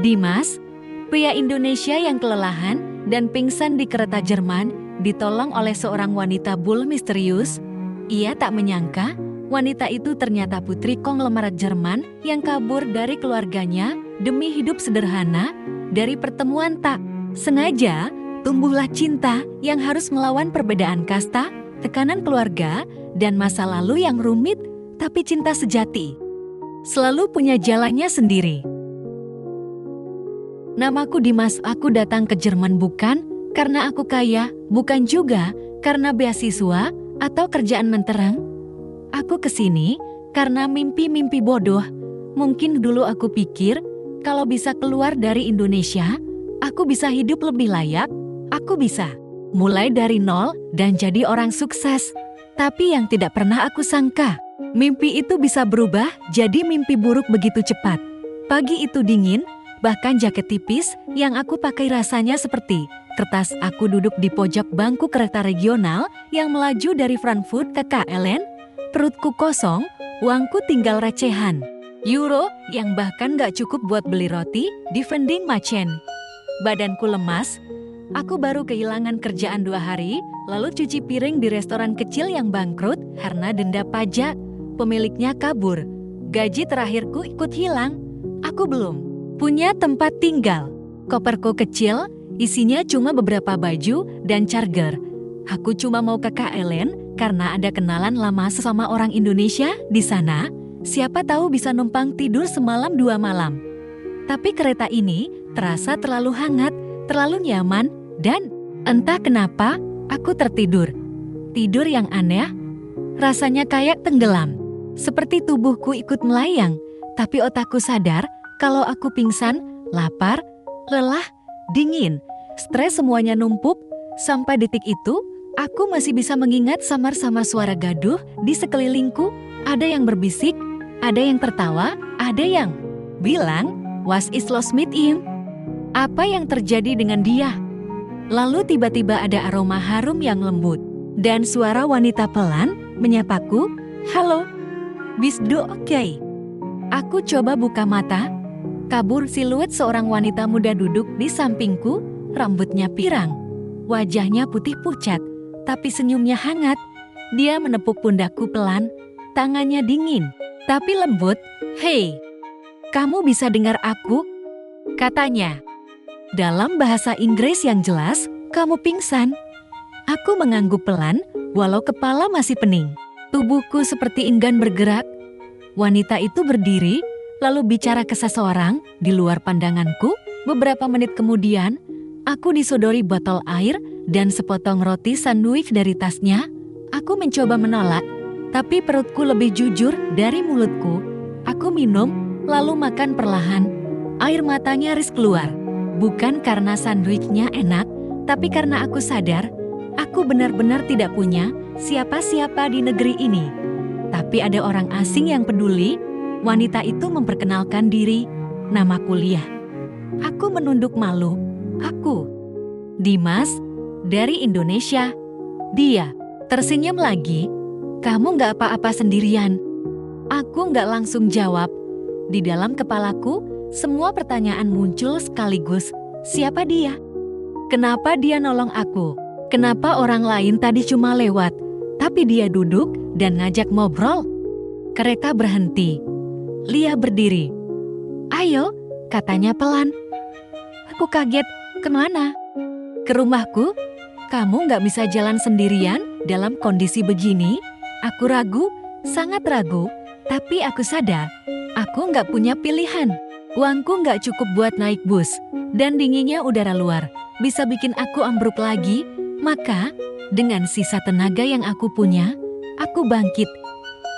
Dimas, pria Indonesia yang kelelahan dan pingsan di kereta Jerman, ditolong oleh seorang wanita bul misterius. Ia tak menyangka wanita itu ternyata putri konglomerat Jerman yang kabur dari keluarganya demi hidup sederhana. Dari pertemuan tak sengaja, tumbuhlah cinta yang harus melawan perbedaan kasta, tekanan keluarga, dan masa lalu yang rumit, tapi cinta sejati selalu punya jalannya sendiri. Namaku Dimas, aku datang ke Jerman bukan karena aku kaya, bukan juga karena beasiswa atau kerjaan mentereng. Aku kesini karena mimpi-mimpi bodoh. Mungkin dulu aku pikir kalau bisa keluar dari Indonesia, aku bisa hidup lebih layak, aku bisa mulai dari nol dan jadi orang sukses. Tapi yang tidak pernah aku sangka, mimpi itu bisa berubah jadi mimpi buruk begitu cepat. Pagi itu dingin, bahkan jaket tipis yang aku pakai rasanya seperti kertas. Aku duduk di pojok bangku kereta regional yang melaju dari Frankfurt ke KLN. Perutku kosong, uangku tinggal recehan euro yang bahkan gak cukup buat beli roti di vending machine. Badanku lemas, aku baru kehilangan kerjaan 2 hari, lalu cuci piring di restoran kecil yang bangkrut karena denda pajak. Pemiliknya kabur, gaji terakhirku ikut hilang. Aku belum punya tempat tinggal. Koperku kecil, isinya cuma beberapa baju dan charger. Aku cuma mau ke KLN karena ada kenalan lama sesama orang Indonesia di sana. Siapa tahu bisa numpang tidur semalam 2 malam. Tapi kereta ini terasa terlalu hangat, terlalu nyaman, dan entah kenapa aku tertidur. Tidur yang aneh, rasanya kayak tenggelam. Seperti tubuhku ikut melayang, tapi otakku sadar kalau aku pingsan, lapar, lelah, dingin, stres semuanya numpuk. Sampai detik itu, aku masih bisa mengingat samar-samar suara gaduh di sekelilingku. Ada yang berbisik, ada yang tertawa, ada yang bilang, "Was is los mit ihm?" Apa yang terjadi dengan dia? Lalu tiba-tiba ada aroma harum yang lembut, dan suara wanita pelan menyapaku, "Halo, bist du okay?" Aku coba buka mata. Kabur siluet seorang wanita muda duduk di sampingku, rambutnya pirang. Wajahnya putih pucat, tapi senyumnya hangat. Dia menepuk pundakku pelan, tangannya dingin, tapi lembut. "Hei, kamu bisa dengar aku?" katanya. Dalam bahasa Inggris yang jelas, "Kamu pingsan." Aku mengangguk pelan, walau kepala masih pening. Tubuhku seperti enggan bergerak. Wanita itu berdiri, lalu bicara ke seseorang di luar pandanganku. Beberapa menit kemudian, aku disodori botol air dan sepotong roti sandwich dari tasnya. Aku mencoba menolak, tapi perutku lebih jujur dari mulutku. Aku minum, lalu makan perlahan. Air mata nyaris keluar. Bukan karena sandwichnya enak, tapi karena aku sadar, aku benar-benar tidak punya siapa-siapa di negeri ini. Tapi ada orang asing yang peduli. Wanita itu memperkenalkan diri, "Namaku Lia." Aku menunduk malu. "Aku Dimas, dari Indonesia." Dia tersenyum lagi. "Kamu gak apa-apa sendirian." Aku gak langsung jawab. Di dalam kepalaku, semua pertanyaan muncul sekaligus. Siapa dia? Kenapa dia nolong aku? Kenapa orang lain tadi cuma lewat, tapi dia duduk dan ngajak ngobrol? Kereta berhenti. Lia berdiri. "Ayo," katanya pelan. Aku kaget. "Kemana?" "Ke rumahku." "Kamu gak bisa jalan sendirian dalam kondisi begini?" Aku ragu, sangat ragu, tapi aku sadar aku gak punya pilihan. Uangku gak cukup buat naik bus, dan dinginnya udara luar bisa bikin aku ambruk lagi. Maka, dengan sisa tenaga yang aku punya, aku bangkit.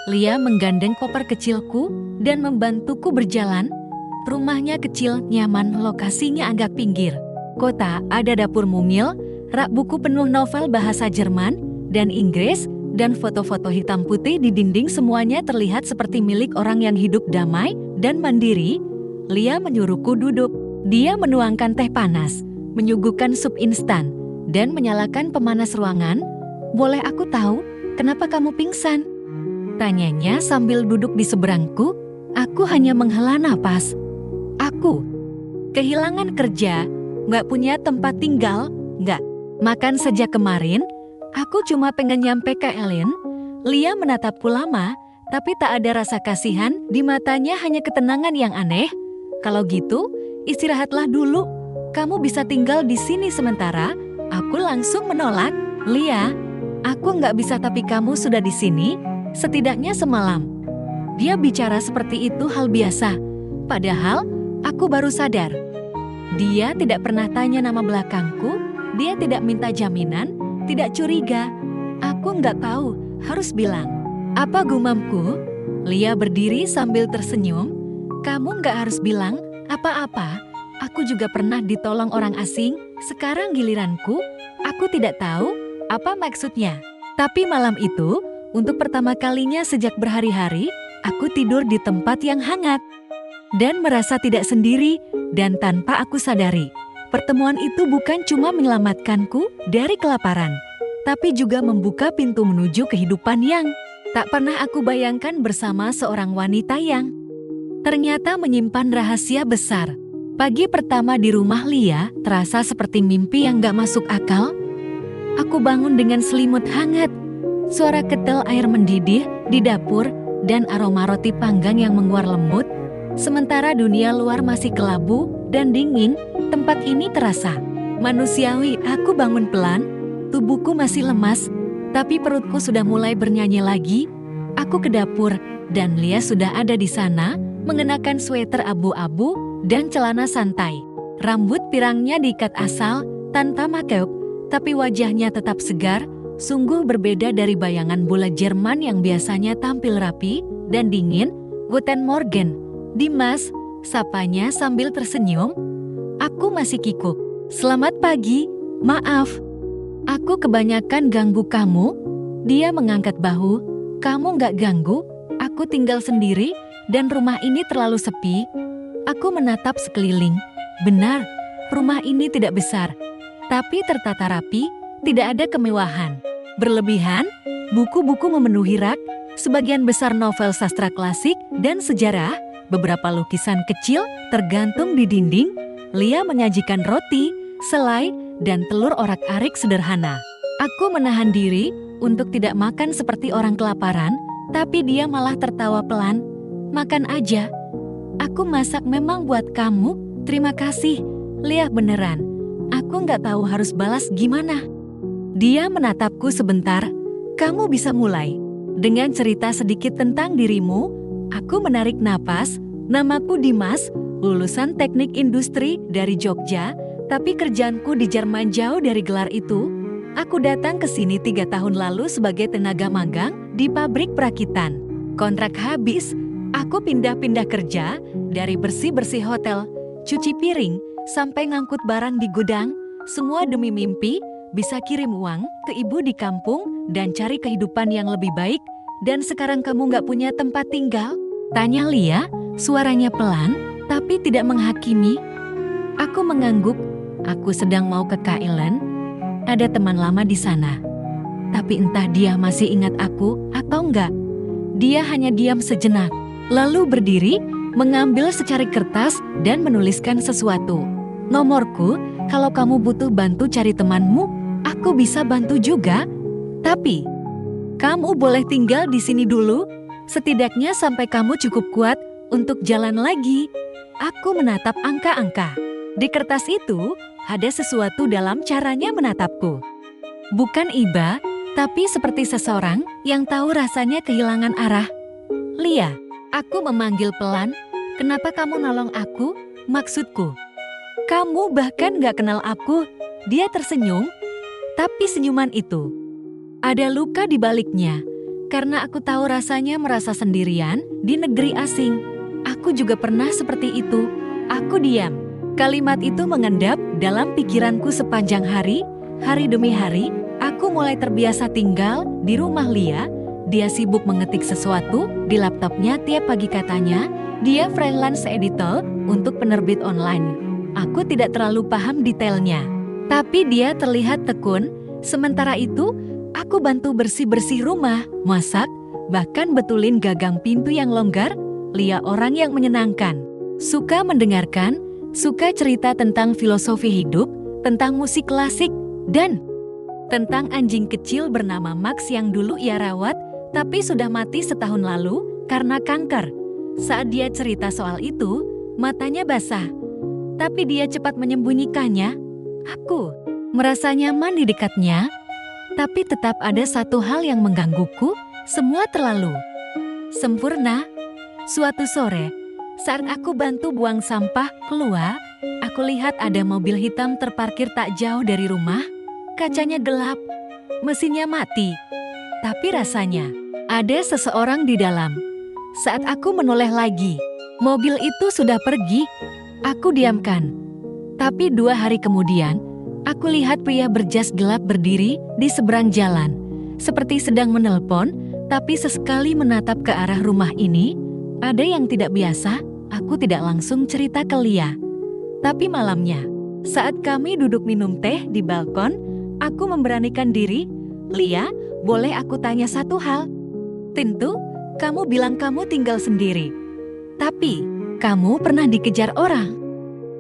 Lia menggandeng koper kecilku dan membantuku berjalan. Rumahnya kecil, nyaman, lokasinya agak pinggir kota, ada dapur mungil, rak buku penuh novel bahasa Jerman dan Inggris, dan foto-foto hitam putih di dinding. Semuanya terlihat seperti milik orang yang hidup damai dan mandiri. Lia menyuruhku duduk. Dia menuangkan teh panas, menyuguhkan sup instan, dan menyalakan pemanas ruangan. "Boleh aku tahu kenapa kamu pingsan?" tanyanya sambil duduk di seberangku. Aku hanya menghela napas. "Aku Kehilangan kerja, nggak punya tempat tinggal, nggak makan sejak kemarin. Aku cuma pengen nyampe ke Ellen. Lia menatapku lama, tapi tak ada rasa kasihan, di matanya hanya ketenangan yang aneh. Kalau gitu, istirahatlah dulu. Kamu bisa tinggal di sini sementara. Aku langsung menolak. Lia, aku nggak bisa tapi kamu sudah di sini, setidaknya semalam. Dia bicara seperti itu hal biasa. Padahal, aku baru sadar. Dia tidak pernah tanya nama belakangku, dia tidak minta jaminan, tidak curiga. Aku nggak tahu, harus bilang. Apa gumamku? Lia berdiri sambil tersenyum. Kamu nggak harus bilang apa-apa. Aku juga pernah ditolong orang asing, sekarang giliranku. Aku tidak tahu apa maksudnya. Tapi malam itu, untuk pertama kalinya sejak berhari-hari, aku tidur di tempat yang hangat. Dan merasa tidak sendiri, dan tanpa aku sadari. Pertemuan itu bukan cuma menyelamatkanku dari kelaparan, tapi juga membuka pintu menuju kehidupan yang tak pernah aku bayangkan bersama seorang wanita yang ternyata menyimpan rahasia besar. Pagi pertama di rumah Lia terasa seperti mimpi yang gak masuk akal. Aku bangun dengan selimut hangat, suara ketel air mendidih di dapur, dan aroma roti panggang yang menguar lembut. Sementara dunia luar masih kelabu dan dingin, tempat ini terasa manusiawi. Aku bangun pelan, tubuhku masih lemas, tapi perutku sudah mulai bernyanyi lagi. Aku ke dapur, dan Lia sudah ada di sana, mengenakan sweater abu-abu dan celana santai. Rambut pirangnya diikat asal, tanpa makeup, tapi wajahnya tetap segar, sungguh berbeda dari bayangan bola Jerman yang biasanya tampil rapi dan dingin. Guten Morgen, Dimas, sapanya sambil tersenyum. Aku masih kikuk. Selamat pagi, maaf. Aku kebanyakan ganggu kamu. Dia mengangkat bahu. Kamu gak ganggu, aku tinggal sendiri dan rumah ini terlalu sepi. Aku menatap sekeliling. Benar, rumah ini tidak besar, tapi tertata rapi, tidak ada kemewahan berlebihan. Buku-buku memenuhi rak, sebagian besar novel sastra klasik dan sejarah. Beberapa lukisan kecil tergantung di dinding. Lia menyajikan roti, selai, dan telur orak-arik sederhana. Aku menahan diri untuk tidak makan seperti orang kelaparan, tapi dia malah tertawa pelan. Makan aja. Aku masak memang buat kamu, terima kasih. Lia beneran. Aku nggak tahu harus balas gimana. Dia menatapku sebentar. Kamu bisa mulai dengan cerita sedikit tentang dirimu. Aku menarik napas. Namaku Dimas, lulusan teknik industri dari Jogja, tapi kerjaanku di Jerman jauh dari gelar itu. Aku datang ke sini 3 tahun lalu sebagai tenaga magang di pabrik perakitan. Kontrak habis, aku pindah-pindah kerja dari bersih-bersih hotel, cuci piring, sampai ngangkut barang di gudang. Semua demi mimpi, bisa kirim uang ke ibu di kampung dan cari kehidupan yang lebih baik. Dan sekarang kamu nggak punya tempat tinggal? Tanya Lia, suaranya pelan, tapi tidak menghakimi. Aku mengangguk. Aku sedang mau ke Kailan. Ada teman lama di sana. Tapi entah dia masih ingat aku atau enggak. Dia hanya diam sejenak, lalu berdiri, mengambil secari kertas dan menuliskan sesuatu. Nomorku, kalau kamu butuh bantu cari temanmu, aku bisa bantu juga. Tapi, kamu boleh tinggal di sini dulu, setidaknya sampai kamu cukup kuat untuk jalan lagi. Aku menatap angka-angka. Di kertas itu, ada sesuatu dalam caranya menatapku. Bukan iba, tapi seperti seseorang yang tahu rasanya kehilangan arah. Lia, aku memanggil pelan. Kenapa kamu nolong aku? Maksudku, kamu bahkan gak kenal aku. Dia tersenyum, tapi senyuman itu ada luka di baliknya. Karena aku tahu rasanya merasa sendirian di negeri asing. Aku juga pernah seperti itu. Aku diam. Kalimat itu mengendap dalam pikiranku sepanjang hari. Hari demi hari, aku mulai terbiasa tinggal di rumah Lia. Dia sibuk mengetik sesuatu di laptopnya tiap pagi katanya. Dia freelance editor untuk penerbit online. Aku tidak terlalu paham detailnya. Tapi dia terlihat tekun. Sementara itu, aku bantu bersih-bersih rumah, masak, bahkan betulin gagang pintu yang longgar. Lia orang yang menyenangkan. Suka mendengarkan, Suka cerita tentang filosofi hidup, tentang musik klasik, dan tentang anjing kecil bernama Max yang dulu ia rawat, tapi sudah mati setahun lalu karena kanker. Saat dia cerita soal itu, matanya basah. Tapi dia cepat menyembunyikannya. Aku merasa nyaman di dekatnya, tapi tetap ada satu hal yang menggangguku, semua terlalu sempurna. Suatu sore, saat aku bantu buang sampah keluar, aku lihat ada mobil hitam terparkir tak jauh dari rumah. Kacanya gelap, mesinnya mati, tapi rasanya ada seseorang di dalam. Saat aku menoleh lagi, mobil itu sudah pergi. Aku diamkan. Tapi 2 hari kemudian, aku lihat pria berjas gelap berdiri di seberang jalan, seperti sedang menelpon, tapi sesekali menatap ke arah rumah ini. Ada yang tidak biasa. Aku tidak langsung cerita ke Lia. Tapi malamnya, saat kami duduk minum teh di balkon, aku memberanikan diri. Lia, boleh aku tanya satu hal? Tentu, kamu bilang kamu tinggal sendiri. Tapi, kamu pernah dikejar orang?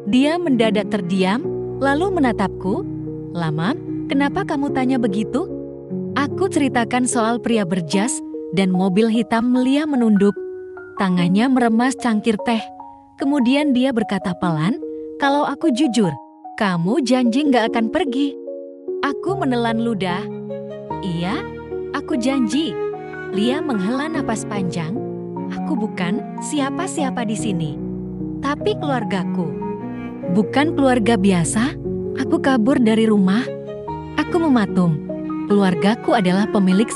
Dia mendadak terdiam, lalu menatapku. Lama, kenapa kamu tanya begitu? Aku ceritakan soal pria berjas dan mobil hitam. Lia menunduk. Tangannya meremas cangkir teh. Kemudian dia berkata pelan, kalau aku jujur, kamu janji nggak akan pergi. Aku menelan ludah. Iya, aku janji. Lia menghela napas panjang. Aku bukan siapa-siapa di sini, tapi keluargaku. Bukan keluarga biasa. Aku kabur dari rumah. Aku mematung. Keluargaku adalah pemilik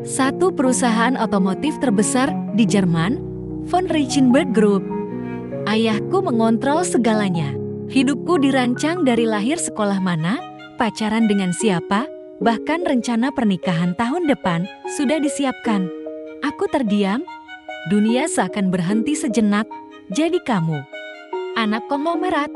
satu perusahaan otomotif terbesar di Jerman, von Reichenberg Group. Ayahku mengontrol segalanya. Hidupku dirancang dari lahir, sekolah mana, pacaran dengan siapa, bahkan rencana pernikahan tahun depan sudah disiapkan. Aku terdiam. Dunia seakan berhenti sejenak. Jadi kamu, anak konglomerat.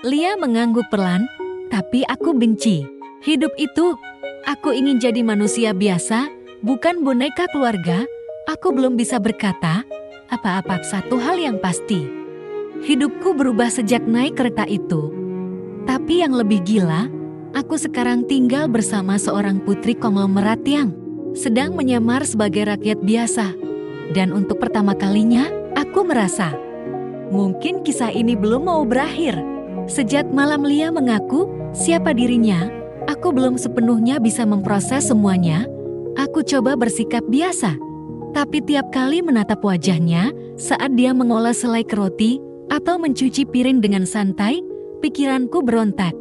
Lia mengangguk pelan, tapi aku benci hidup itu. Aku ingin jadi manusia biasa, bukan boneka keluarga. Aku belum bisa berkata apa-apa. Satu hal yang pasti, hidupku berubah sejak naik kereta itu. Tapi yang lebih gila, aku sekarang tinggal bersama seorang putri konglomerat yang sedang menyamar sebagai rakyat biasa. Dan untuk pertama kalinya, aku merasa mungkin kisah ini belum mau berakhir. Sejak malam Lia mengaku siapa dirinya, aku belum sepenuhnya bisa memproses semuanya. Aku coba bersikap biasa, tapi tiap kali menatap wajahnya saat dia mengolah selai roti atau mencuci piring dengan santai, pikiranku berontak.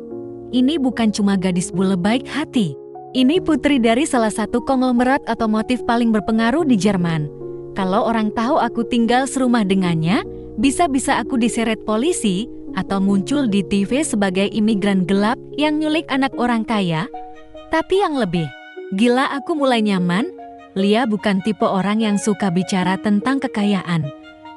Ini bukan cuma gadis bule baik hati. Ini putri dari salah satu konglomerat otomotif paling berpengaruh di Jerman. Kalau orang tahu aku tinggal serumah dengannya, bisa-bisa aku diseret polisi atau muncul di TV sebagai imigran gelap yang nyulik anak orang kaya. Tapi yang lebih gila, aku mulai nyaman. Lia bukan tipe orang yang suka bicara tentang kekayaan.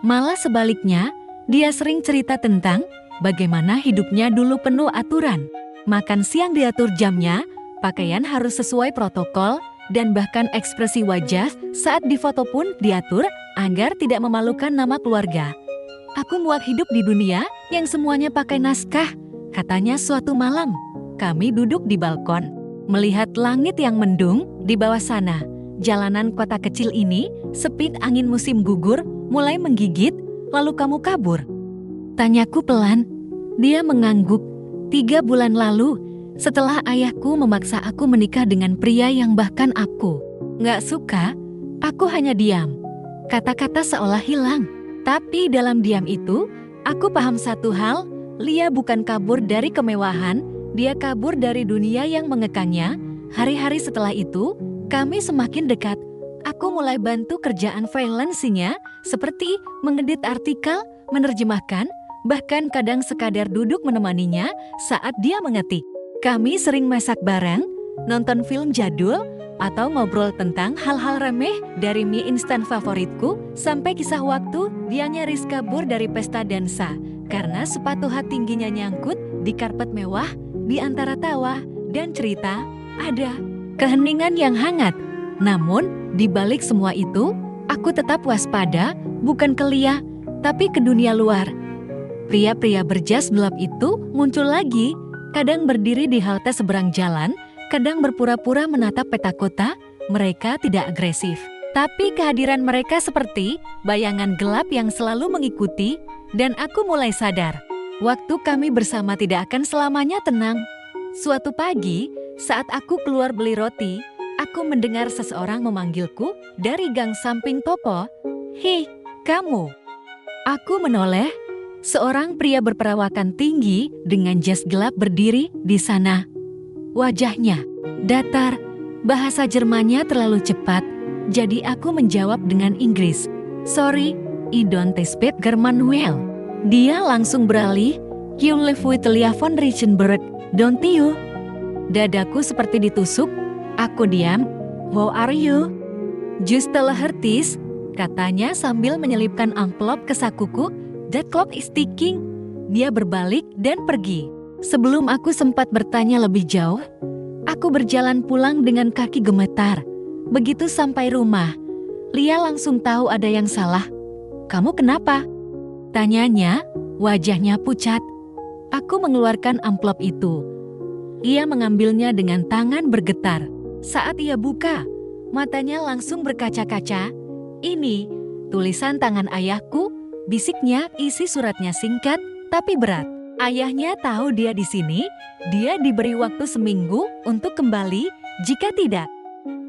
Malah sebaliknya, dia sering cerita tentang bagaimana hidupnya dulu penuh aturan. Makan siang diatur jamnya, pakaian harus sesuai protokol, dan bahkan ekspresi wajah saat difoto pun diatur agar tidak memalukan nama keluarga. Aku muak hidup di dunia yang semuanya pakai naskah, katanya suatu malam. Kami duduk di balkon, melihat langit yang mendung di bawah sana. Jalanan kota kecil ini sepi, angin musim gugur mulai menggigit. Lalu kamu kabur? Tanyaku pelan. Dia mengangguk. 3 bulan lalu, setelah ayahku memaksa aku menikah dengan pria yang bahkan aku nggak suka, aku hanya diam. Kata-kata seolah hilang. Tapi dalam diam itu, aku paham satu hal, Lia bukan kabur dari kemewahan, dia kabur dari dunia yang mengekangnya. Hari-hari setelah itu, kami semakin dekat. Aku mulai bantu kerjaan freelance-nya, seperti mengedit artikel, menerjemahkan, bahkan kadang sekadar duduk menemaninya saat dia mengetik. Kami sering masak bareng, nonton film jadul, atau ngobrol tentang hal-hal remeh dari mie instan favoritku sampai kisah waktu dia nyaris kabur dari pesta dansa karena sepatu hat tingginya nyangkut di karpet mewah. Di antara tawa dan cerita, ada keheningan yang hangat. Namun, di balik semua itu, aku tetap waspada, bukan ke Lia, tapi ke dunia luar. Pria-pria berjas gelap itu muncul lagi, kadang berdiri di halte seberang jalan, kadang berpura-pura menatap peta kota. Mereka tidak agresif, tapi kehadiran mereka seperti bayangan gelap yang selalu mengikuti, dan aku mulai sadar, waktu kami bersama tidak akan selamanya tenang. Suatu pagi, saat aku keluar beli roti, aku mendengar seseorang memanggilku dari gang samping toko. "Hei, kamu!" Aku menoleh. Seorang pria berperawakan tinggi dengan jas gelap berdiri di sana. Wajahnya datar, bahasa Jermannya terlalu cepat, jadi aku menjawab dengan Inggris. "Sorry, I don't speak German well." Dia langsung beralih, "You live with Lia von Reichenberg, don't you?" Dadaku seperti ditusuk. Aku diam. "How are you?" "Just tell her this," katanya sambil menyelipkan amplop ke sakuku. "That clock is ticking." Dia berbalik dan pergi. Sebelum aku sempat bertanya lebih jauh, aku berjalan pulang dengan kaki gemetar. Begitu sampai rumah, Lia langsung tahu ada yang salah. "Kamu kenapa?" tanyanya, wajahnya pucat. Aku mengeluarkan amplop itu. Ia mengambilnya dengan tangan bergetar. Saat ia buka, matanya langsung berkaca-kaca. "Ini tulisan tangan ayahku," bisiknya. Isi suratnya singkat tapi berat. Ayahnya tahu dia di sini. Dia diberi waktu seminggu untuk kembali. Jika tidak,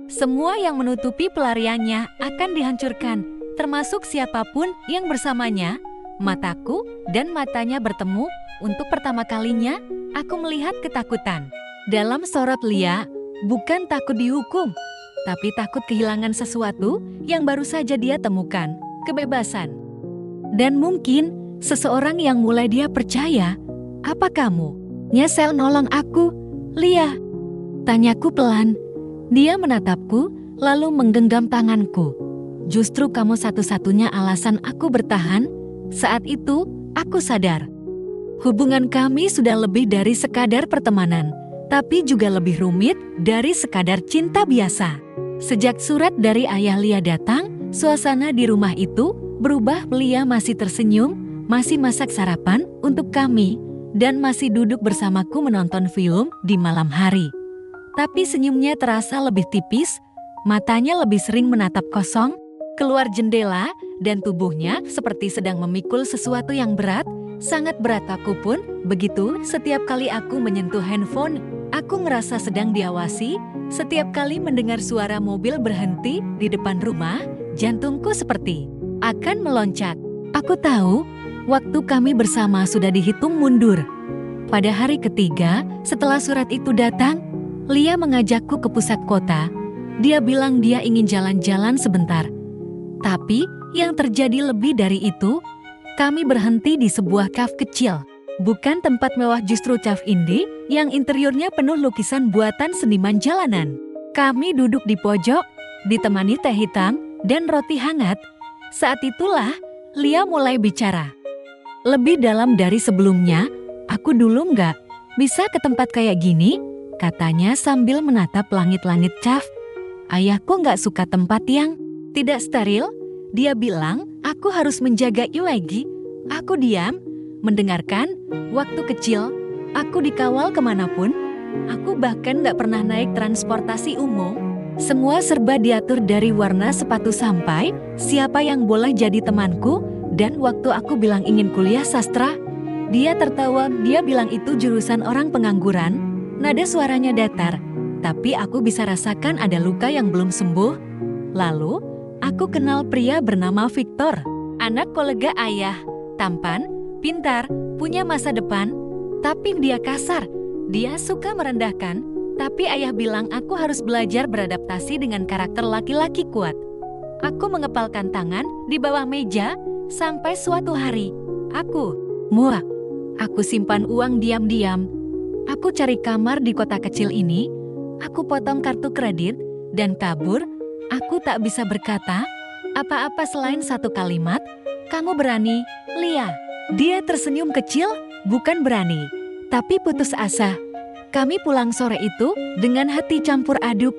semua yang menutupi pelariannya akan dihancurkan, termasuk siapapun yang bersamanya. Mataku dan matanya bertemu. Untuk pertama kalinya, aku melihat ketakutan dalam sorot Lia. Bukan takut dihukum, tapi takut kehilangan sesuatu yang baru saja dia temukan, kebebasan. Dan mungkin seseorang yang mulai dia percaya. "Apa kamu nyesel nolong aku, Lia?" tanyaku pelan. Dia menatapku, lalu menggenggam tanganku. "Justru kamu satu-satunya alasan aku bertahan." Saat itu, aku sadar. Hubungan kami sudah lebih dari sekadar pertemanan, tapi juga lebih rumit dari sekadar cinta biasa. Sejak surat dari ayah Lia datang, suasana di rumah itu berubah. Lia masih tersenyum, masih masak sarapan untuk kami, dan masih duduk bersamaku menonton film di malam hari. Tapi senyumnya terasa lebih tipis, matanya lebih sering menatap kosong, keluar jendela, dan tubuhnya seperti sedang memikul sesuatu yang berat, sangat berat. Aku pun begitu. Setiap kali aku menyentuh handphone, aku merasa sedang diawasi. Setiap kali mendengar suara mobil berhenti di depan rumah, jantungku seperti akan meloncat. Aku tahu, waktu kami bersama sudah dihitung mundur. Pada hari ketiga, setelah surat itu datang, Lia mengajakku ke pusat kota. Dia bilang dia ingin jalan-jalan sebentar. Tapi, yang terjadi lebih dari itu. Kami berhenti di sebuah cafe kecil. Bukan tempat mewah, justru cafe indie yang interiornya penuh lukisan buatan seniman jalanan. Kami duduk di pojok, ditemani teh hitam dan roti hangat. Saat itulah Lia mulai bicara. "Lebih dalam dari sebelumnya, aku dulu nggak bisa ke tempat kayak gini," katanya sambil menatap langit-langit cafe. "Ayahku nggak suka tempat yang tidak steril. Dia bilang, aku harus menjaga lagi." Aku diam, mendengarkan. Waktu kecil, aku dikawal kemanapun. Aku bahkan gak pernah naik transportasi umum. Semua serba diatur, dari warna sepatu sampai siapa yang boleh jadi temanku. Dan waktu aku bilang ingin kuliah sastra, dia tertawa. Dia bilang itu jurusan orang pengangguran. Nada suaranya datar, tapi aku bisa rasakan ada luka yang belum sembuh. Lalu, aku kenal pria bernama Victor, anak kolega ayah, tampan, pintar, punya masa depan, tapi dia kasar. Dia suka merendahkan, tapi ayah bilang aku harus belajar beradaptasi dengan karakter laki-laki kuat. Aku mengepalkan tangan di bawah meja, sampai suatu hari, aku muak. Aku simpan uang diam-diam. Aku cari kamar di kota kecil ini. Aku potong kartu kredit dan kabur. Aku tak bisa berkata apa-apa selain satu kalimat, "Kamu berani, Lia?" Dia tersenyum kecil, bukan berani, tapi putus asa. Kami pulang sore itu dengan hati campur aduk.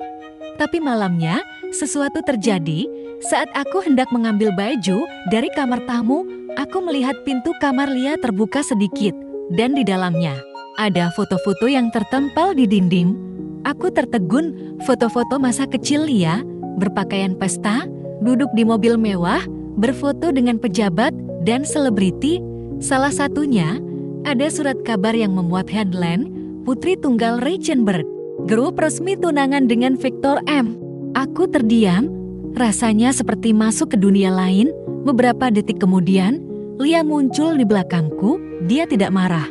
Tapi malamnya, sesuatu terjadi. Saat aku hendak mengambil baju dari kamar tamu, Aku melihat pintu kamar Lia terbuka sedikit, dan di dalamnya ada foto-foto yang tertempel di dinding. Aku tertegun, foto-foto masa kecil Lia, berpakaian pesta, duduk di mobil mewah, berfoto dengan pejabat dan selebriti. Salah satunya, ada surat kabar yang memuat headline, Putri Tunggal Reichenberg, grup resmi tunangan dengan Victor M. Aku terdiam, rasanya seperti masuk ke dunia lain. Beberapa detik kemudian, Lia muncul di belakangku. Dia tidak marah,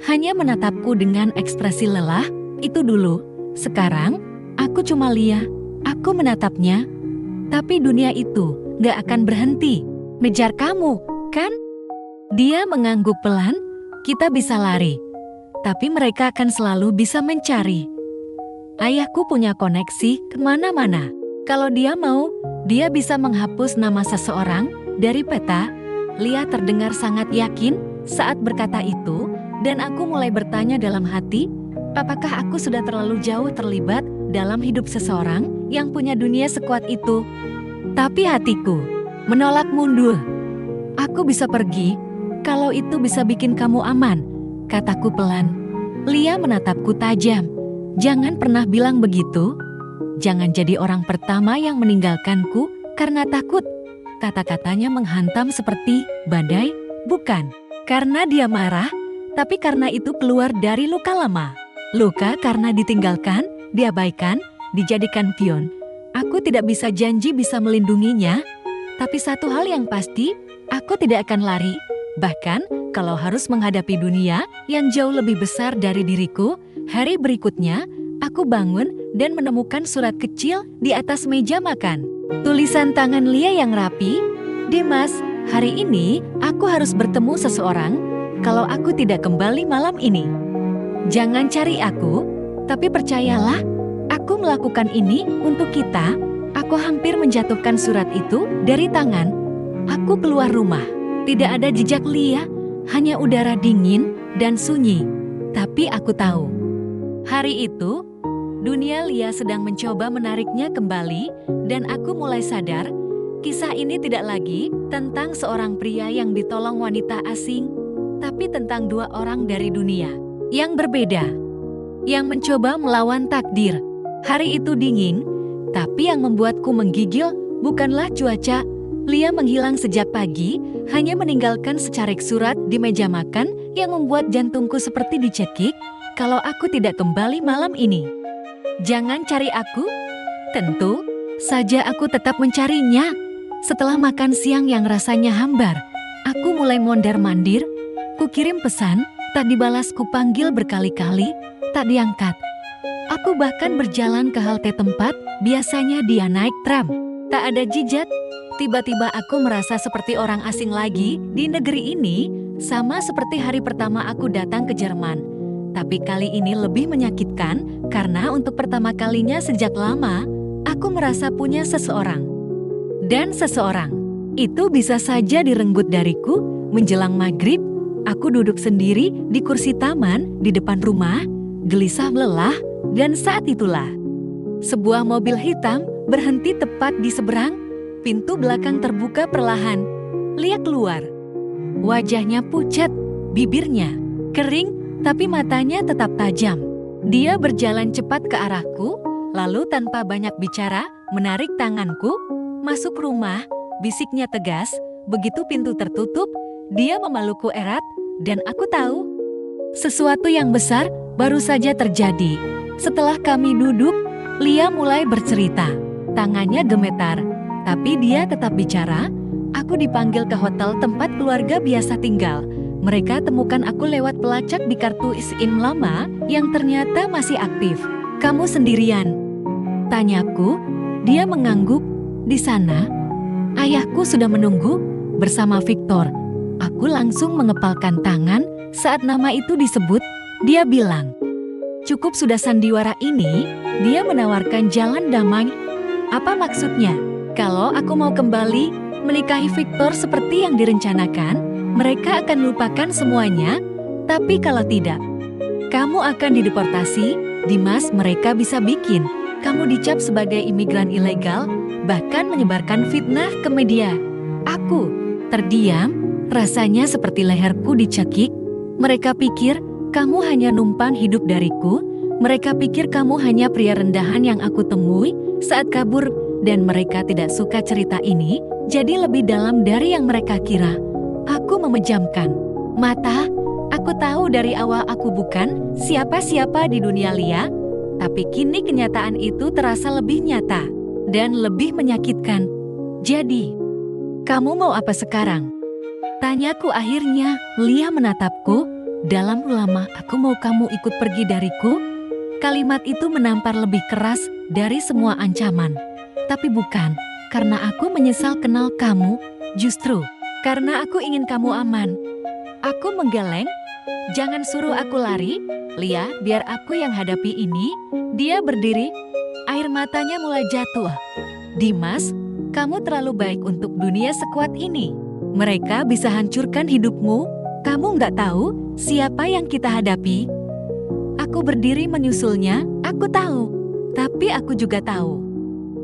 hanya menatapku dengan ekspresi lelah. Itu dulu, sekarang, aku cuma Lia. Aku menatapnya, tapi dunia itu gak akan berhenti ngejar kamu, kan? Dia mengangguk pelan. Kita bisa lari, tapi mereka akan selalu bisa mencari. Ayahku punya koneksi kemana-mana. Kalau dia mau, dia bisa menghapus nama seseorang dari peta. Lia terdengar sangat yakin saat berkata itu, dan aku mulai bertanya dalam hati, apakah aku sudah terlalu jauh terlibat dalam hidup seseorang yang punya dunia sekuat itu? Tapi hatiku menolak mundur. Aku bisa pergi, kalau itu bisa bikin kamu aman, kataku pelan. Lia menatapku tajam. Jangan pernah bilang begitu. Jangan jadi orang pertama yang meninggalkanku karena takut. Kata-katanya menghantam seperti badai, bukan karena dia marah, tapi karena itu keluar dari luka lama. Luka karena ditinggalkan, diabaikan, dijadikan pion. Aku tidak bisa janji bisa melindunginya, tapi satu hal yang pasti, aku tidak akan lari. Bahkan, kalau harus menghadapi dunia yang jauh lebih besar dari diriku, hari berikutnya, aku bangun dan menemukan surat kecil di atas meja makan. Tulisan tangan Lia yang rapi, Dimas, hari ini aku harus bertemu seseorang. Kalau aku tidak kembali malam ini, jangan cari aku, tapi percayalah, aku melakukan ini untuk kita. Aku hampir menjatuhkan surat itu dari tangan. Aku keluar rumah. Tidak ada jejak Lia, hanya udara dingin dan sunyi. Tapi aku tahu, hari itu, dunia Lia sedang mencoba menariknya kembali, dan aku mulai sadar, kisah ini tidak lagi tentang seorang pria yang ditolong wanita asing, tapi tentang dua orang dari dunia yang berbeda, yang mencoba melawan takdir. Hari itu dingin, tapi yang membuatku menggigil bukanlah cuaca. Lia menghilang sejak pagi, hanya meninggalkan secarik surat di meja makan yang membuat jantungku seperti dicekik. Kalau aku tidak kembali malam ini, jangan cari aku. Tentu saja aku tetap mencarinya. Setelah makan siang yang rasanya hambar, aku mulai mondar-mandir. Kukirim pesan, tak dibalas. Kupanggil berkali-kali, tak diangkat. Aku bahkan berjalan ke halte tempat biasanya dia naik tram. Tak ada jejak. Tiba-tiba aku merasa seperti orang asing lagi di negeri ini, sama seperti hari pertama aku datang ke Jerman. Tapi kali ini lebih menyakitkan karena untuk pertama kalinya sejak lama, aku merasa punya seseorang. Dan seseorang itu bisa saja direnggut dariku. Menjelang maghrib, aku duduk sendiri di kursi taman di depan rumah, gelisah lelah, dan saat itulah sebuah mobil hitam berhenti tepat di seberang. Pintu belakang terbuka perlahan. Lia keluar. Wajahnya pucat, bibirnya kering, tapi matanya tetap tajam. Dia berjalan cepat ke arahku, lalu tanpa banyak bicara, menarik tanganku. Masuk rumah, bisiknya tegas. Begitu pintu tertutup, dia memelukku erat, dan aku tahu sesuatu yang besar baru saja terjadi. Setelah kami duduk, Lia mulai bercerita. Tangannya gemetar. Tapi dia tetap bicara. Aku dipanggil ke hotel tempat keluarga biasa tinggal. Mereka temukan aku lewat pelacak di kartu SIM lama yang ternyata masih aktif. Kamu sendirian? Tanyaku. Dia mengangguk. Di sana, ayahku sudah menunggu bersama Victor. Aku langsung mengepalkan tangan saat nama itu disebut. Dia bilang, cukup sudah sandiwara ini. Dia menawarkan jalan damai. Apa maksudnya? Kalau aku mau kembali menikahi Victor seperti yang direncanakan, mereka akan lupakan semuanya. Tapi kalau tidak, kamu akan dideportasi. Dimas, mereka bisa bikin kamu dicap sebagai imigran ilegal, bahkan menyebarkan fitnah ke media. Aku terdiam. Rasanya seperti leherku dicekik. Mereka pikir kamu hanya numpang hidup dariku. Mereka pikir kamu hanya pria rendahan yang aku temui saat kabur. Dan mereka tidak suka cerita ini jadi lebih dalam dari yang mereka kira. Aku memejamkan mata. Aku tahu dari awal aku bukan siapa-siapa di dunia Lia. Tapi kini kenyataan itu terasa lebih nyata dan lebih menyakitkan. Jadi, kamu mau apa sekarang? Tanyaku akhirnya. Lia menatapku. Dalam lama, aku mau kamu ikut pergi dariku. Kalimat itu menampar lebih keras dari semua ancaman. Tapi bukan karena aku menyesal kenal kamu, justru karena aku ingin kamu aman. Aku menggeleng. Jangan suruh aku lari, Lia, biar aku yang hadapi ini. Dia berdiri, air matanya mulai jatuh. Dimas, kamu terlalu baik untuk dunia sekuat ini. Mereka bisa hancurkan hidupmu. Kamu nggak tahu siapa yang kita hadapi. Aku berdiri menyusulnya. Aku tahu, tapi aku juga tahu.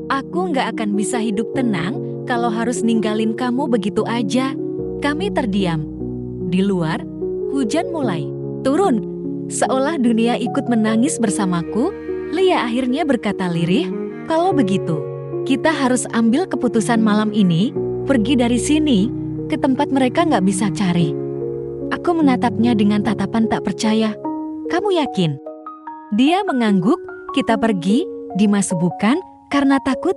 Aku nggak akan bisa hidup tenang kalau harus ninggalin kamu begitu aja. Kami terdiam. Di luar, hujan mulai turun. Seolah dunia ikut menangis bersamaku. Lia akhirnya berkata lirih, kalau begitu, kita harus ambil keputusan malam ini, pergi dari sini, ke tempat mereka nggak bisa cari. Aku menatapnya dengan tatapan tak percaya. Kamu yakin? Dia mengangguk. Kita pergi, Dimas, bukan karena takut,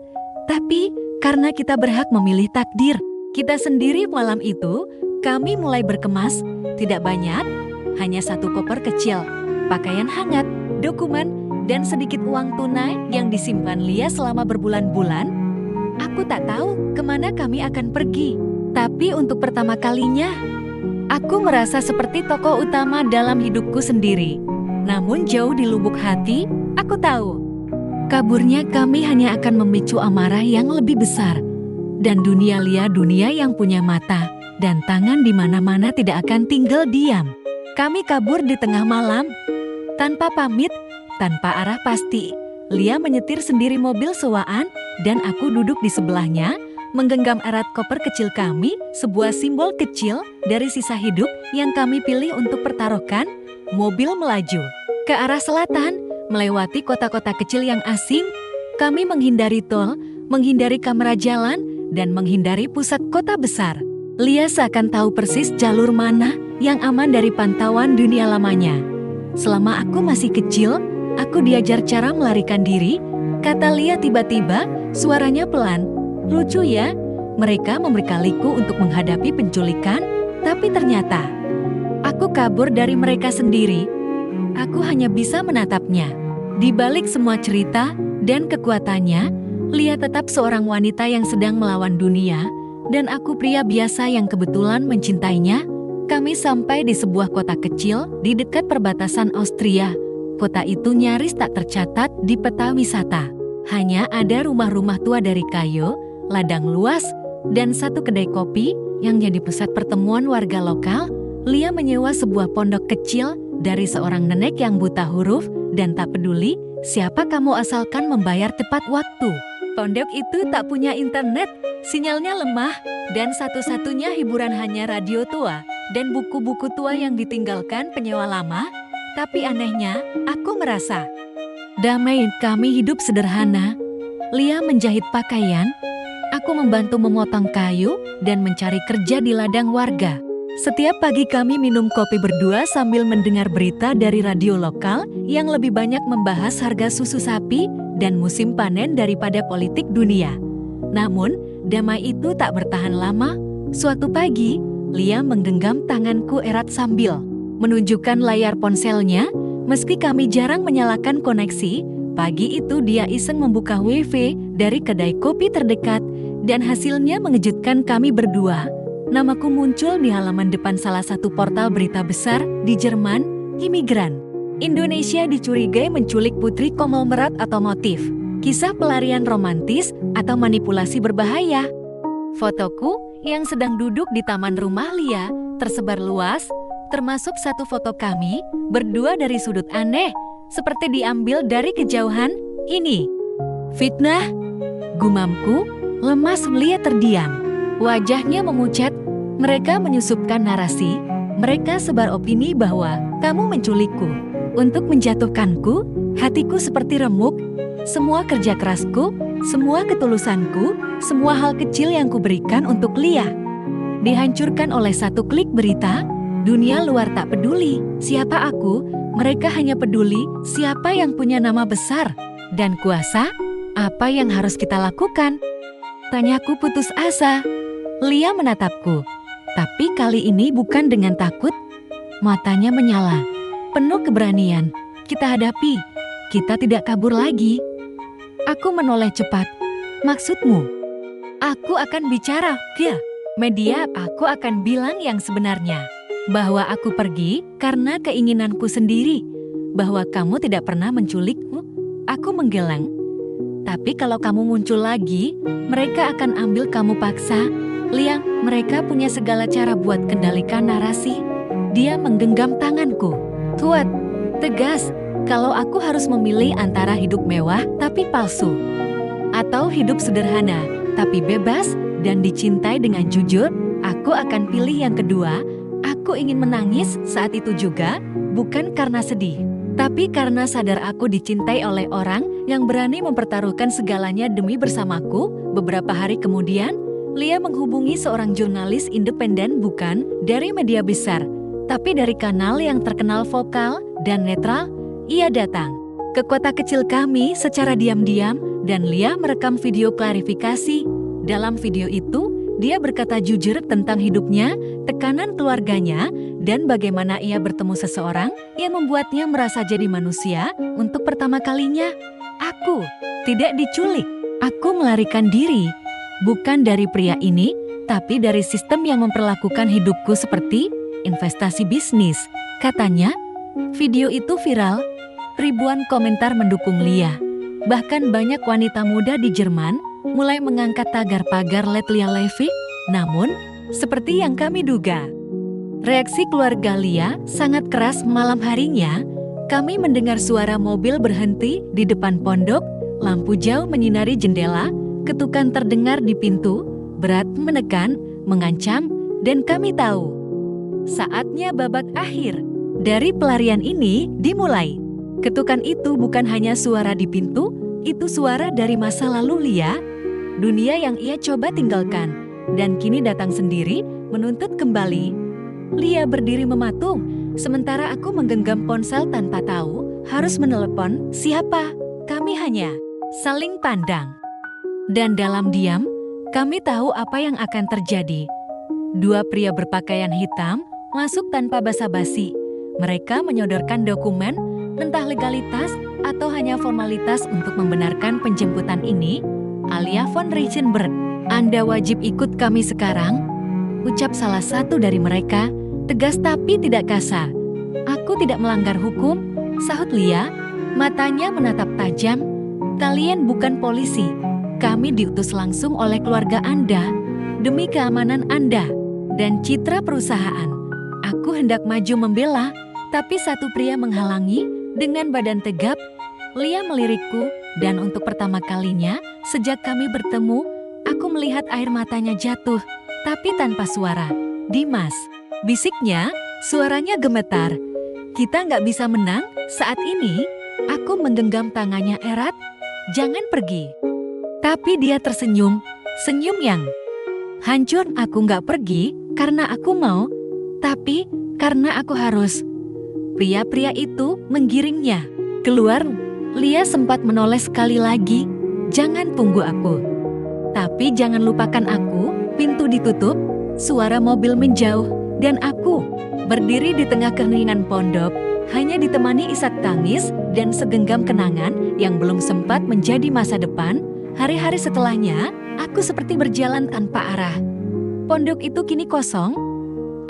tapi karena kita berhak memilih takdir kita sendiri. Malam itu, kami mulai berkemas, tidak banyak, hanya satu koper kecil, pakaian hangat, dokumen, dan sedikit uang tunai yang disimpan Lia selama berbulan-bulan. Aku tak tahu kemana kami akan pergi, tapi untuk pertama kalinya, aku merasa seperti tokoh utama dalam hidupku sendiri. Namun jauh di lubuk hati, aku tahu kaburnya kami hanya akan memicu amarah yang lebih besar. Dan dunia Lia, dunia yang punya mata dan tangan di mana-mana, tidak akan tinggal diam. Kami kabur di tengah malam, tanpa pamit, tanpa arah pasti. Lia menyetir sendiri mobil sewaan, dan aku duduk di sebelahnya, menggenggam erat koper kecil kami, sebuah simbol kecil dari sisa hidup yang kami pilih untuk pertaruhkan. Mobil melaju ke arah selatan, melewati kota-kota kecil yang asing. Kami menghindari tol, menghindari kamera jalan, dan menghindari pusat kota besar. Lia seakan tahu persis jalur mana yang aman dari pantauan dunia lamanya. Selama aku masih kecil, aku diajar cara melarikan diri, kata Lia tiba-tiba, suaranya pelan. Lucu ya, mereka membekaliku untuk menghadapi penculikan, tapi ternyata aku kabur dari mereka sendiri. Aku hanya bisa menatapnya. Di balik semua cerita dan kekuatannya, Lia tetap seorang wanita yang sedang melawan dunia, dan aku pria biasa yang kebetulan mencintainya. Kami sampai di sebuah kota kecil di dekat perbatasan Austria. Kota itu nyaris tak tercatat di peta wisata. Hanya ada rumah-rumah tua dari kayu, ladang luas, dan satu kedai kopi yang jadi pusat pertemuan warga lokal. Lia menyewa sebuah pondok kecil dari seorang nenek yang buta huruf dan tak peduli siapa kamu asalkan membayar tepat waktu. Pondok itu tak punya internet, sinyalnya lemah, dan satu-satunya hiburan hanya radio tua dan buku-buku tua yang ditinggalkan penyewa lama. Tapi anehnya, aku merasa damai. Kami hidup sederhana. Lia menjahit pakaian, aku membantu memotong kayu dan mencari kerja di ladang warga. Setiap pagi kami minum kopi berdua sambil mendengar berita dari radio lokal yang lebih banyak membahas harga susu sapi dan musim panen daripada politik dunia. Namun, damai itu tak bertahan lama. Suatu pagi, Lia menggenggam tanganku erat sambil menunjukkan layar ponselnya. Meski kami jarang menyalakan koneksi, pagi itu dia iseng membuka WiFi dari kedai kopi terdekat dan hasilnya mengejutkan kami berdua. Namaku muncul di halaman depan salah satu portal berita besar di Jerman. Imigran Indonesia dicurigai menculik putri konglomerat otomotif. Kisah pelarian romantis atau manipulasi berbahaya. Fotoku yang sedang duduk di taman rumah Lia tersebar luas, termasuk satu foto kami berdua dari sudut aneh, seperti diambil dari kejauhan. Ini fitnah, gumamku. Lemas Lia terdiam. Wajahnya memucat. Mereka menyusupkan narasi, mereka sebar opini bahwa kamu menculikku. Untuk menjatuhkanku, hatiku seperti remuk, semua kerja kerasku, semua ketulusanku, semua hal kecil yang kuberikan untuk Lia dihancurkan oleh satu klik berita. Dunia luar tak peduli siapa aku, mereka hanya peduli siapa yang punya nama besar dan kuasa. Apa yang harus kita lakukan? Tanyaku putus asa. Lia menatapku, tapi kali ini bukan dengan takut. Matanya menyala, penuh keberanian. Kita hadapi, kita tidak kabur lagi. Aku menoleh cepat. Maksudmu? Aku akan bicara, ya. Media, aku akan bilang yang sebenarnya. Bahwa aku pergi karena keinginanku sendiri. Bahwa kamu tidak pernah menculikku. Aku menggeleng. Tapi kalau kamu muncul lagi, mereka akan ambil kamu paksa. Lia, mereka punya segala cara buat kendalikan narasi. Dia menggenggam tanganku. Kuat, tegas. Kalau aku harus memilih antara hidup mewah tapi palsu, atau hidup sederhana tapi bebas dan dicintai dengan jujur, aku akan pilih yang kedua. Aku ingin menangis saat itu juga, bukan karena sedih, tapi karena sadar aku dicintai oleh orang yang berani mempertaruhkan segalanya demi bersamaku. Beberapa hari kemudian, Lia menghubungi seorang jurnalis independen, bukan dari media besar, tapi dari kanal yang terkenal vokal dan netral. Ia datang ke kota kecil kami secara diam-diam dan Lia merekam video klarifikasi. Dalam video itu, dia berkata jujur tentang hidupnya, tekanan keluarganya, dan bagaimana ia bertemu seseorang yang membuatnya merasa jadi manusia untuk pertama kalinya. Aku tidak diculik. Aku melarikan diri, bukan dari pria ini, tapi dari sistem yang memperlakukan hidupku seperti investasi bisnis. Katanya, video itu viral. Ribuan komentar mendukung Lia. Bahkan banyak wanita muda di Jerman mulai mengangkat tagar pagar Let Lia Live. Namun, seperti yang kami duga, reaksi keluarga Lia sangat keras. Malam harinya, kami mendengar suara mobil berhenti di depan pondok, lampu jauh menyinari jendela, ketukan terdengar di pintu, berat menekan, mengancam, dan kami tahu saatnya babak akhir dari pelarian ini dimulai. Ketukan itu bukan hanya suara di pintu, itu suara dari masa lalu Lia, dunia yang ia coba tinggalkan, dan kini datang sendiri menuntut kembali. Lia berdiri mematung, sementara aku menggenggam ponsel tanpa tahu harus menelepon siapa. Kami hanya saling pandang. Dan dalam diam, kami tahu apa yang akan terjadi. Dua pria berpakaian hitam masuk tanpa basa-basi. Mereka menyodorkan dokumen, entah legalitas atau hanya formalitas untuk membenarkan penjemputan ini. Alia von Reichenberg, Anda wajib ikut kami sekarang, ucap salah satu dari mereka, tegas tapi tidak kasar. Aku tidak melanggar hukum, sahut Lia, matanya menatap tajam. Kalian bukan polisi, kami diutus langsung oleh keluarga Anda, demi keamanan Anda dan citra perusahaan. Aku hendak maju membela, tapi satu pria menghalangi dengan badan tegap. Lia melirikku, dan untuk pertama kalinya sejak kami bertemu, aku melihat air matanya jatuh, tapi tanpa suara. Dimas, bisiknya, suaranya gemetar. Kita nggak bisa menang saat ini. Aku menggenggam tangannya erat. Jangan pergi. Tapi dia tersenyum, senyum yang hancur. Aku nggak pergi karena aku mau, tapi karena aku harus. Pria-pria itu menggiringnya keluar. Lia sempat menoleh sekali lagi. Jangan tunggu aku. Tapi jangan lupakan aku. Pintu ditutup, suara mobil menjauh, dan aku berdiri di tengah keheningan pondok, hanya ditemani isak tangis dan segenggam kenangan yang belum sempat menjadi masa depan. Hari-hari setelahnya, aku seperti berjalan tanpa arah. Pondok itu kini kosong.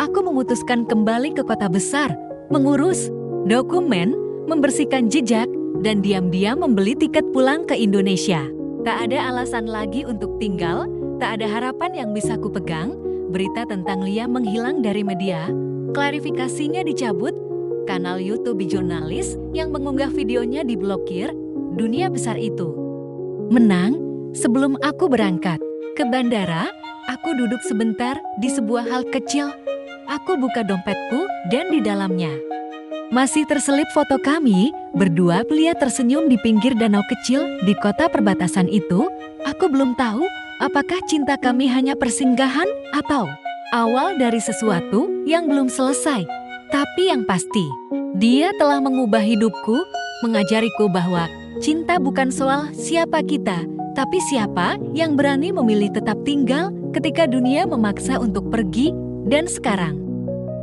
Aku memutuskan kembali ke kota besar, mengurus dokumen, membersihkan jejak, dan diam-diam membeli tiket pulang ke Indonesia. Tak ada alasan lagi untuk tinggal, tak ada harapan yang bisa kupegang. Berita tentang Lia menghilang dari media, klarifikasinya dicabut, kanal YouTube jurnalis yang mengunggah videonya diblokir. Dunia besar itu menang sebelum aku berangkat ke bandara. Aku duduk sebentar di sebuah hal kecil. Aku buka dompetku dan di dalamnya masih terselip foto kami berdua pria tersenyum di pinggir danau kecil di kota perbatasan itu. Aku belum tahu apakah cinta kami hanya persinggahan atau awal dari sesuatu yang belum selesai. Tapi yang pasti, dia telah mengubah hidupku, mengajariku bahwa cinta bukan soal siapa kita, tapi siapa yang berani memilih tetap tinggal ketika dunia memaksa untuk pergi. Dan sekarang,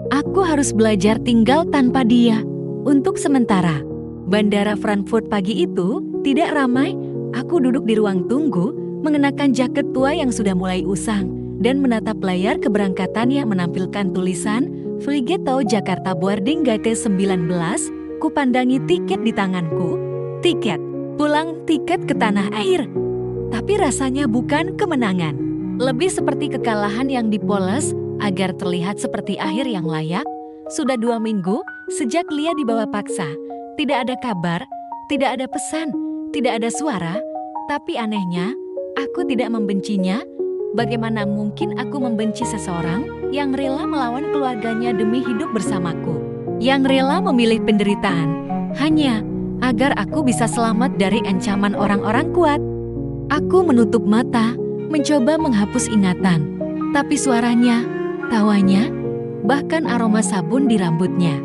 aku harus belajar tinggal tanpa dia untuk sementara. Bandara Frankfurt pagi itu tidak ramai. Aku duduk di ruang tunggu, mengenakan jaket tua yang sudah mulai usang, dan menatap layar keberangkatan yang menampilkan tulisan Fliegetow Jakarta Boarding Gate 19. Kupandangi tiket di tanganku. Tiket pulang, tiket ke tanah air. Tapi rasanya bukan kemenangan. Lebih seperti kekalahan yang dipoles agar terlihat seperti akhir yang layak. Sudah 2 minggu sejak Lia dibawa paksa. Tidak ada kabar, tidak ada pesan, tidak ada suara. Tapi anehnya, aku tidak membencinya. Bagaimana mungkin aku membenci seseorang yang rela melawan keluarganya demi hidup bersamaku? Yang rela memilih penderitaan hanya agar aku bisa selamat dari ancaman orang-orang kuat. Aku menutup mata, mencoba menghapus ingatan. Tapi suaranya, tawanya, bahkan aroma sabun di rambutnya,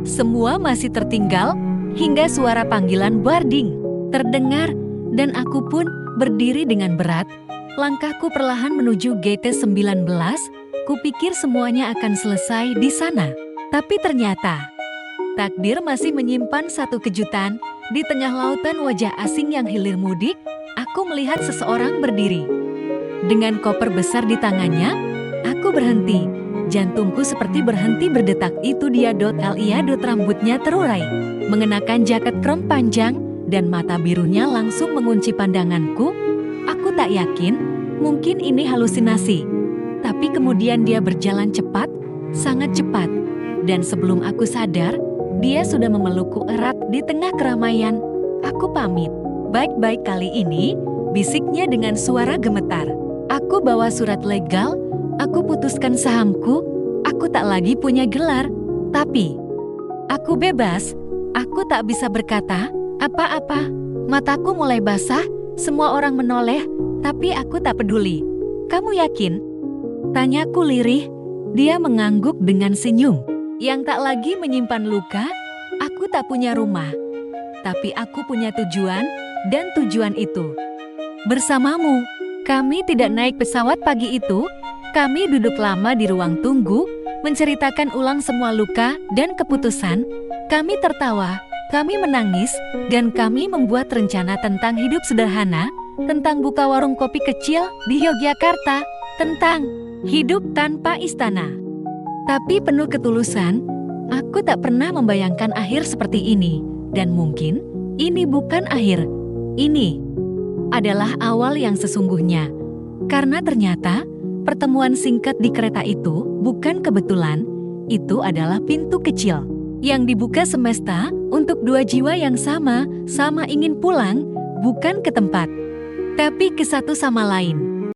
semua masih tertinggal hingga suara panggilan boarding terdengar, dan aku pun berdiri dengan berat. Langkahku perlahan menuju gate 19. Kupikir semuanya akan selesai di sana. Tapi ternyata, takdir masih menyimpan satu kejutan. Di tengah lautan wajah asing yang hilir mudik, aku melihat seseorang berdiri. Dengan koper besar di tangannya, aku berhenti. Jantungku seperti berhenti berdetak. Itu dia. Lia. Rambutnya terurai, mengenakan jaket krom panjang, dan mata birunya langsung mengunci pandanganku. Aku tak yakin, mungkin ini halusinasi. Tapi kemudian dia berjalan cepat, sangat cepat. Dan sebelum aku sadar, dia sudah memelukku erat di tengah keramaian. Aku pamit. Baik-baik kali ini, bisiknya dengan suara gemetar. Aku bawa surat legal, aku putuskan sahamku, aku tak lagi punya gelar. Tapi, aku bebas, aku tak bisa berkata apa-apa. Mataku mulai basah, semua orang menoleh, tapi aku tak peduli. Kamu yakin? Tanyaku lirih. Dia mengangguk dengan senyum yang tak lagi menyimpan luka. Aku tak punya rumah, tapi aku punya tujuan, dan tujuan itu bersamamu. Kami tidak naik pesawat pagi itu. Kami duduk lama di ruang tunggu, menceritakan ulang semua luka dan keputusan. Kami tertawa, kami menangis, dan kami membuat rencana tentang hidup sederhana, tentang buka warung kopi kecil di Yogyakarta, tentang hidup tanpa istana. Tapi penuh ketulusan, aku tak pernah membayangkan akhir seperti ini. Dan mungkin ini bukan akhir. Ini adalah awal yang sesungguhnya. Karena ternyata pertemuan singkat di kereta itu bukan kebetulan. Itu adalah pintu kecil yang dibuka semesta untuk 2 jiwa yang sama ingin pulang, bukan ke tempat, tapi ke satu sama lain.